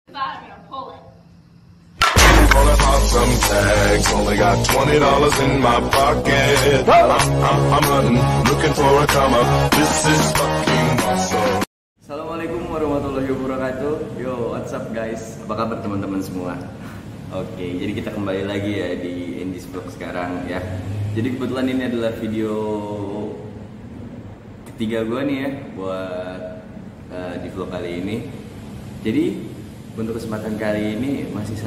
I'm gonna pull it. Gonna pop some tags. Only got $20 in my pocket. I'm hunting, looking for a come up. This is fucking awesome. Assalamualaikum warahmatullahi wabarakatuh. Yo, what's up guys? Apa kabar teman-teman semua? Oke, jadi kita kembali lagi ya di Indies Vlog sekarang ya. Jadi kebetulan ini adalah video ketiga gue nih ya buat di vlog kali ini. Jadi untuk kesempatan kali ini masih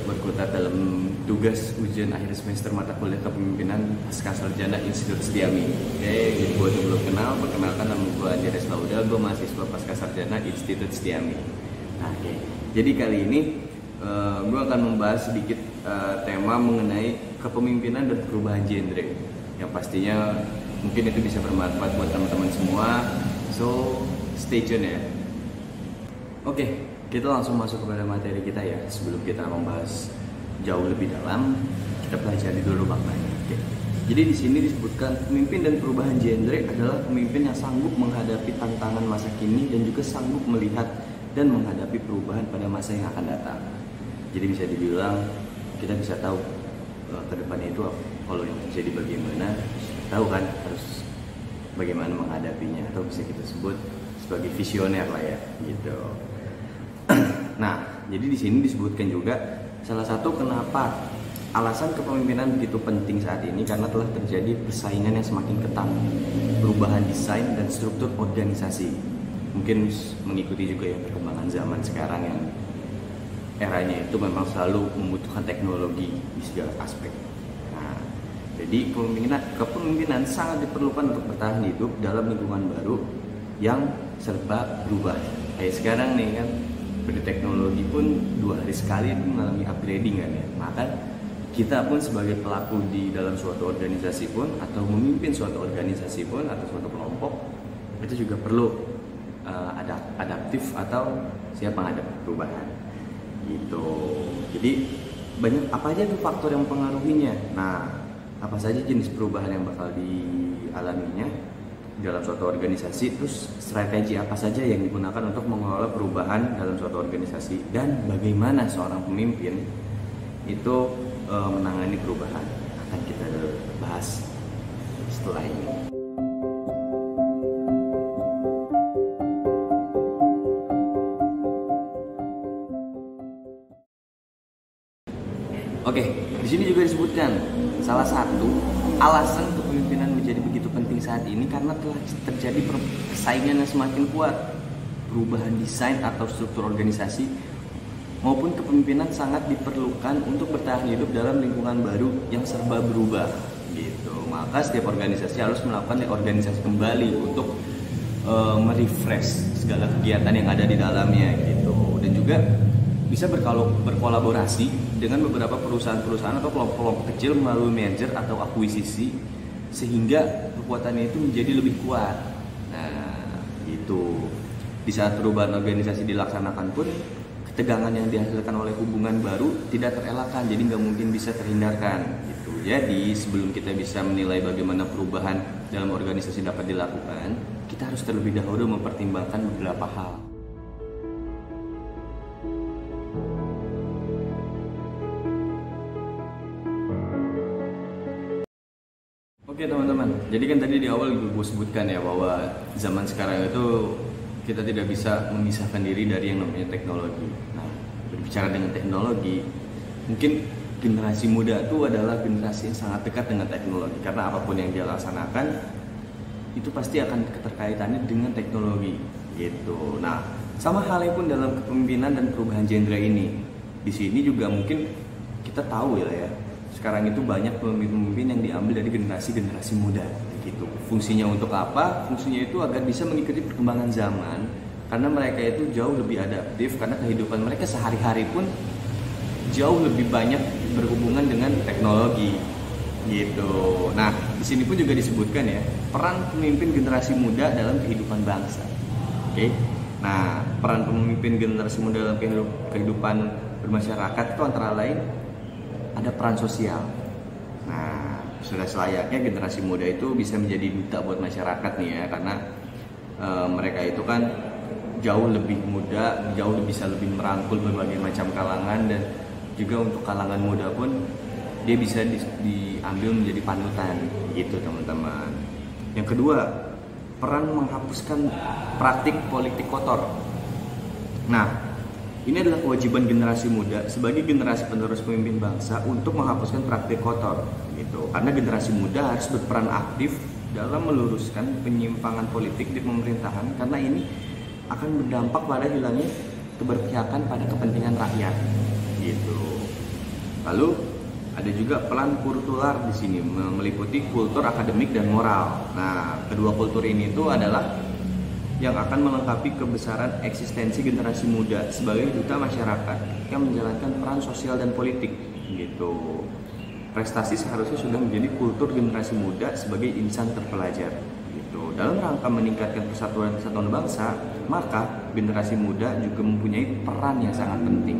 berkutat dalam tugas ujian akhir semester mata kuliah kepemimpinan pasca sarjana Institut Setiami. Oke, jadi buat yang belum kenal, perkenalkan nama gue Andreas Lauda, gue mahasiswa pasca sarjana Institut Setiami. Nah, oke. Jadi kali ini gue akan membahas sedikit tema mengenai kepemimpinan dan perubahan genre yang pastinya mungkin itu bisa bermanfaat buat teman-teman semua. So stay tune ya. Oke, kita langsung masuk kepada materi kita ya. Sebelum kita membahas jauh lebih dalam, kita pelajari dulu maknanya. Oke. Jadi di sini disebutkan pemimpin dan perubahan genre adalah pemimpin yang sanggup menghadapi tantangan masa kini dan juga sanggup melihat dan menghadapi perubahan pada masa yang akan datang. Jadi bisa dibilang kita bisa tahu ke depannya itu kalau yang terjadi bagaimana, tahu kan harus bagaimana menghadapinya, atau bisa kita sebut sebagai visioner lah ya, gitu. Nah, jadi di sini disebutkan juga salah satu kenapa alasan kepemimpinan begitu penting saat ini karena telah terjadi persaingan yang semakin ketat, perubahan desain dan struktur organisasi. Mungkin mengikuti juga ya perkembangan zaman sekarang yang eranya itu memang selalu membutuhkan teknologi di segala aspek. Nah, jadi kepemimpinan sangat diperlukan untuk bertahan hidup dalam lingkungan baru yang serba berubah. Kayak sekarang nih kan, berteknologi pun 2 hari sekali itu mengalami upgrading kan ya. Maka kita pun sebagai pelaku di dalam suatu organisasi pun atau memimpin suatu organisasi pun atau suatu kelompok itu juga perlu adaptif atau siap menghadapi perubahan gitu. Jadi banyak apa aja tuh faktor yang mempengaruhinya. Nah, apa saja jenis perubahan yang bakal dialaminya dalam suatu organisasi, terus strategi apa saja yang digunakan untuk mengelola perubahan dalam suatu organisasi, dan bagaimana seorang pemimpin itu menangani perubahan akan kita bahas setelah ini. Oke, di sini juga disebutkan salah satu alasan kepemimpinan menjadi begitu penting saat ini karena telah terjadi persaingan yang semakin kuat, perubahan desain atau struktur organisasi maupun kepemimpinan sangat diperlukan untuk bertahan hidup dalam lingkungan baru yang serba berubah gitu. Maka setiap organisasi harus melakukan reorganisasi kembali untuk merefresh segala kegiatan yang ada di dalamnya gitu, dan juga bisa berkolaborasi dengan beberapa perusahaan-perusahaan atau kelompok-kelompok kecil melalui merger atau akuisisi sehingga kekuatannya itu menjadi lebih kuat. Nah, itu di saat perubahan organisasi dilaksanakan pun ketegangan yang dihasilkan oleh hubungan baru tidak terelakkan, jadi nggak mungkin bisa terhindarkan gitu. Jadi sebelum kita bisa menilai bagaimana perubahan dalam organisasi dapat dilakukan, kita harus terlebih dahulu mempertimbangkan beberapa hal. Oke teman-teman, jadi kan tadi di awal gue sebutkan ya bahwa zaman sekarang itu kita tidak bisa memisahkan diri dari yang namanya teknologi. Nah, berbicara dengan teknologi, mungkin generasi muda itu adalah generasi yang sangat dekat dengan teknologi karena apapun yang dia laksanakan itu pasti akan keterkaitannya dengan teknologi gitu. Nah, sama halnya pun dalam kepemimpinan dan perubahan genre ini. Di sini juga mungkin kita tahu ya. Sekarang itu banyak pemimpin yang diambil dari generasi muda gitu. Fungsinya untuk apa? Fungsinya itu agar bisa mengikuti perkembangan zaman karena mereka itu jauh lebih adaptif karena kehidupan mereka sehari-hari pun jauh lebih banyak berhubungan dengan teknologi gitu. Nah, di sini pun juga disebutkan ya, peran pemimpin generasi muda dalam kehidupan bangsa. Oke. Nah, peran pemimpin generasi muda dalam kehidupan bermasyarakat itu antara lain ada peran sosial. Nah, sudah selayaknya generasi muda itu bisa menjadi duta buat masyarakat nih ya, karena mereka itu kan jauh lebih muda, bisa lebih merangkul berbagai macam kalangan, dan juga untuk kalangan muda pun dia bisa diambil menjadi panutan gitu teman-teman. Yang kedua, peran menghapuskan praktik politik kotor. Nah, ini adalah kewajiban generasi muda sebagai generasi penerus pemimpin bangsa untuk menghapuskan praktik kotor gitu. Karena generasi muda harus berperan aktif dalam meluruskan penyimpangan politik di pemerintahan, karena ini akan berdampak pada hilangnya keberpihakan pada kepentingan rakyat gitu. Lalu ada juga peran kultural di sini, meliputi kultur akademik dan moral. Nah, kedua kultur ini itu adalah yang akan melengkapi kebesaran eksistensi generasi muda sebagai duta masyarakat yang menjalankan peran sosial dan politik gitu. Prestasi seharusnya sudah menjadi kultur generasi muda sebagai insan terpelajar gitu. Dalam rangka meningkatkan persatuan bangsa, maka generasi muda juga mempunyai peran yang sangat penting.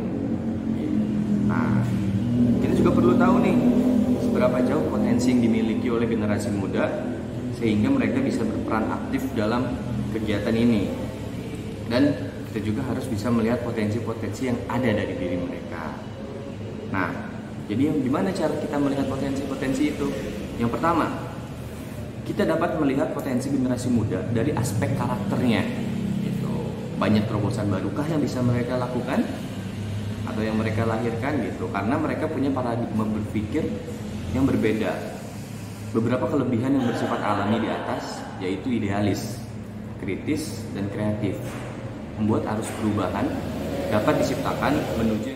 Nah, kita juga perlu tahu nih seberapa jauh potensi yang dimiliki oleh generasi muda sehingga mereka bisa berperan aktif dalam kegiatan ini. Dan kita juga harus bisa melihat potensi-potensi yang ada dari diri mereka. Nah, jadi gimana cara kita melihat potensi-potensi itu? Yang pertama, kita dapat melihat potensi generasi muda dari aspek karakternya. Gitu. Banyak terobosan barukah yang bisa mereka lakukan atau yang mereka lahirkan gitu, karena mereka punya paradigma berpikir yang berbeda. Beberapa kelebihan yang bersifat alami di atas yaitu idealis, kritis, dan kreatif, membuat arus perubahan dapat diciptakan menuju.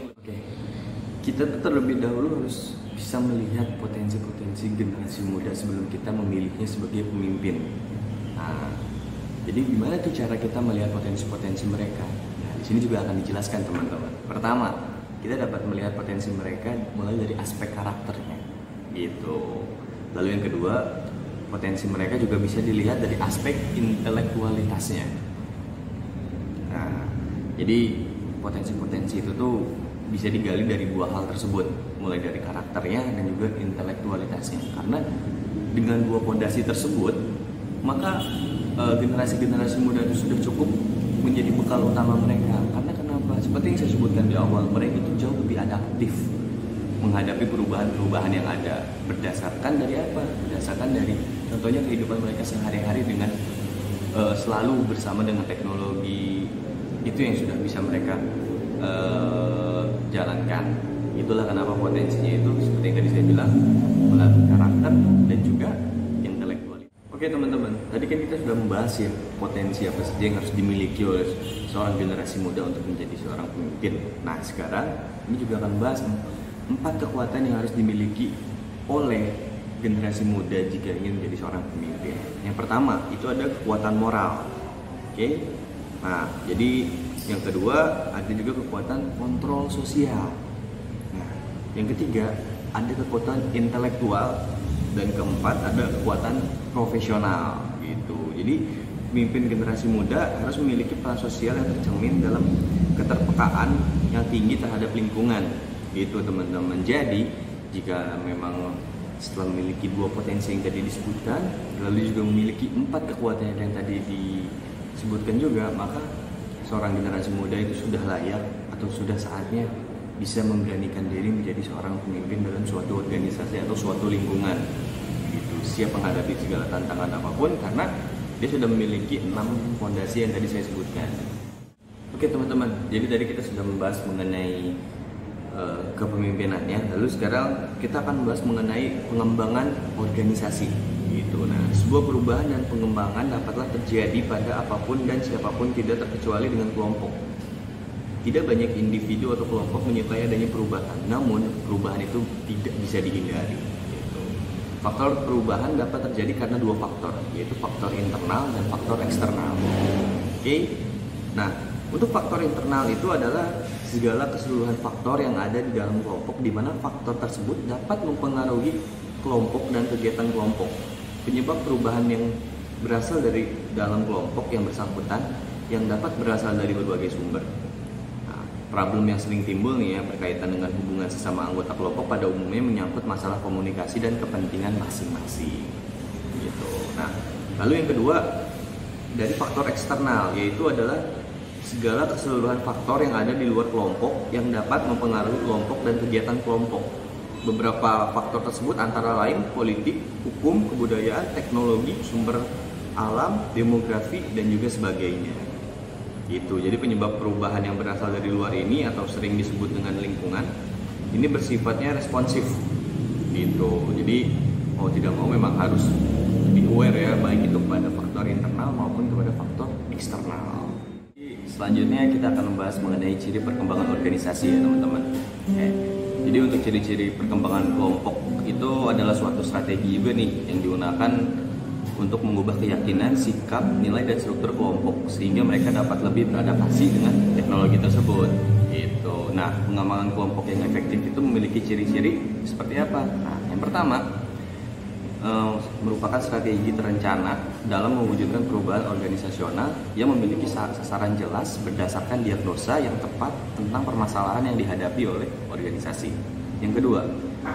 Kita terlebih dahulu harus bisa melihat potensi-potensi generasi muda sebelum kita memilihnya sebagai pemimpin. Nah, jadi gimana tuh cara kita melihat potensi-potensi mereka? Nah, di sini juga akan dijelaskan teman-teman. Pertama, kita dapat melihat potensi mereka mulai dari aspek karakternya, gitu. Lalu yang kedua, potensi mereka juga bisa dilihat dari aspek intelektualitasnya. Nah, jadi potensi-potensi itu tuh bisa digali dari dua hal tersebut, mulai dari karakternya dan juga intelektualitasnya. Karena dengan dua fondasi tersebut, maka generasi-generasi muda itu sudah cukup menjadi bekal utama mereka. Karena kenapa? Seperti yang saya sebutkan di awal, mereka itu jauh lebih adaptif menghadapi perubahan-perubahan yang ada. Berdasarkan dari apa? Berdasarkan dari contohnya kehidupan mereka sehari-hari dengan selalu bersama dengan teknologi. Itu yang sudah bisa mereka jalankan. Itulah kenapa potensinya itu seperti yang tadi saya bilang, melalui karakter dan juga intelektualitas. Oke teman-teman, tadi kan kita sudah membahas ya potensi apa saja yang harus dimiliki oleh seorang generasi muda untuk menjadi seorang pemimpin. Nah, sekarang ini juga akan membahas 4 kekuatan yang harus dimiliki oleh generasi muda jika ingin menjadi seorang pemimpin. Yang pertama itu ada kekuatan moral. Oke. Nah, jadi yang kedua ada juga kekuatan kontrol sosial. Nah, yang ketiga ada kekuatan intelektual, dan keempat ada kekuatan profesional gitu. Jadi pemimpin generasi muda harus memiliki peran sosial yang tercermin dalam keterpekaan yang tinggi terhadap lingkungan gitu teman-teman. Jadi jika memang setelah memiliki dua potensi yang tadi disebutkan, lalu juga memiliki 4 kekuatan yang tadi disebutkan juga, maka seorang generasi muda itu sudah layak atau sudah saatnya bisa memberanikan diri menjadi seorang pemimpin dalam suatu organisasi atau suatu lingkungan gitu, siap menghadapi segala tantangan apapun karena dia sudah memiliki 6 fondasi yang tadi saya sebutkan. Oke teman-teman, jadi tadi kita sudah membahas mengenai kepemimpinannya, lalu sekarang kita akan membahas mengenai pengembangan organisasi gitu. Nah, sebuah perubahan dan pengembangan dapatlah terjadi pada apapun dan siapapun, tidak terkecuali dengan kelompok. Tidak banyak individu atau kelompok menyukai adanya perubahan, namun perubahan itu tidak bisa dihindari. Gitu. Faktor perubahan dapat terjadi karena 2 faktor, yaitu faktor internal dan faktor eksternal. Oke. Nah, untuk faktor internal itu adalah segala keseluruhan faktor yang ada di dalam kelompok, di mana faktor tersebut dapat mempengaruhi kelompok dan kegiatan kelompok. Penyebab perubahan yang berasal dari dalam kelompok yang bersangkutan yang dapat berasal dari berbagai sumber. Nah, problem yang sering timbul nih ya berkaitan dengan hubungan sesama anggota kelompok pada umumnya menyangkut masalah komunikasi dan kepentingan masing-masing. Gitu. Nah, lalu yang kedua dari faktor eksternal, yaitu adalah segala keseluruhan faktor yang ada di luar kelompok yang dapat mempengaruhi kelompok dan kegiatan kelompok. Beberapa faktor tersebut antara lain politik, hukum, kebudayaan, teknologi, sumber alam, demografi, dan juga sebagainya. Gitu. Jadi penyebab perubahan yang berasal dari luar ini atau sering disebut dengan lingkungan ini bersifatnya responsif. Gitu. Jadi mau tidak mau memang harus lebih aware ya, baik itu kepada faktor internal maupun kepada faktor eksternal. Selanjutnya kita akan membahas mengenai ciri perkembangan organisasi ya teman-teman. Jadi untuk ciri-ciri perkembangan kelompok itu adalah suatu strategi juga nih yang digunakan untuk mengubah keyakinan, sikap, nilai dan struktur kelompok sehingga mereka dapat lebih beradaptasi dengan teknologi tersebut. Gitu. Nah, pengembangan kelompok yang efektif itu memiliki ciri-ciri seperti apa? Nah, yang pertama merupakan strategi terencana dalam mewujudkan perubahan organisasional yang memiliki sasaran jelas berdasarkan diagnosa yang tepat tentang permasalahan yang dihadapi oleh organisasi. Yang kedua,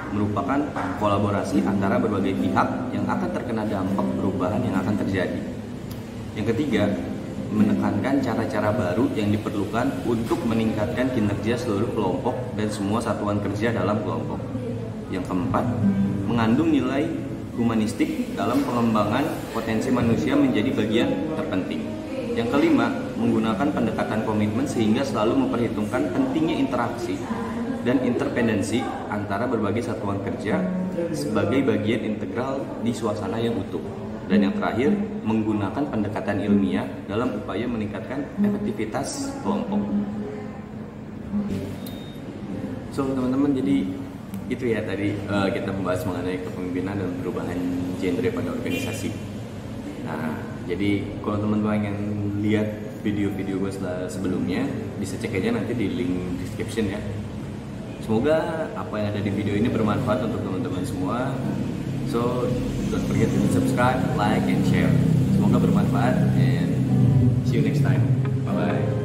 merupakan kolaborasi antara berbagai pihak yang akan terkena dampak perubahan yang akan terjadi. Yang ketiga, menekankan cara-cara baru yang diperlukan untuk meningkatkan kinerja seluruh kelompok dan semua satuan kerja dalam kelompok. Yang keempat, mengandung nilai humanistik dalam pengembangan potensi manusia menjadi bagian terpenting. Yang kelima, menggunakan pendekatan komitmen sehingga selalu memperhitungkan pentingnya interaksi dan interdependensi antara berbagai satuan kerja sebagai bagian integral di suasana yang utuh. Dan yang terakhir, menggunakan pendekatan ilmiah dalam upaya meningkatkan efektivitas kelompok. So teman-teman, jadi itu ya tadi kita membahas mengenai kepemimpinan dan perubahan genre pada organisasi. Nah, jadi kalau teman-teman ingin lihat video-video gue sebelumnya, bisa cek aja nanti di link description ya. Semoga apa yang ada di video ini bermanfaat untuk teman-teman semua. So, don't forget to subscribe, like, and share. Semoga bermanfaat, and see you next time. Bye-bye.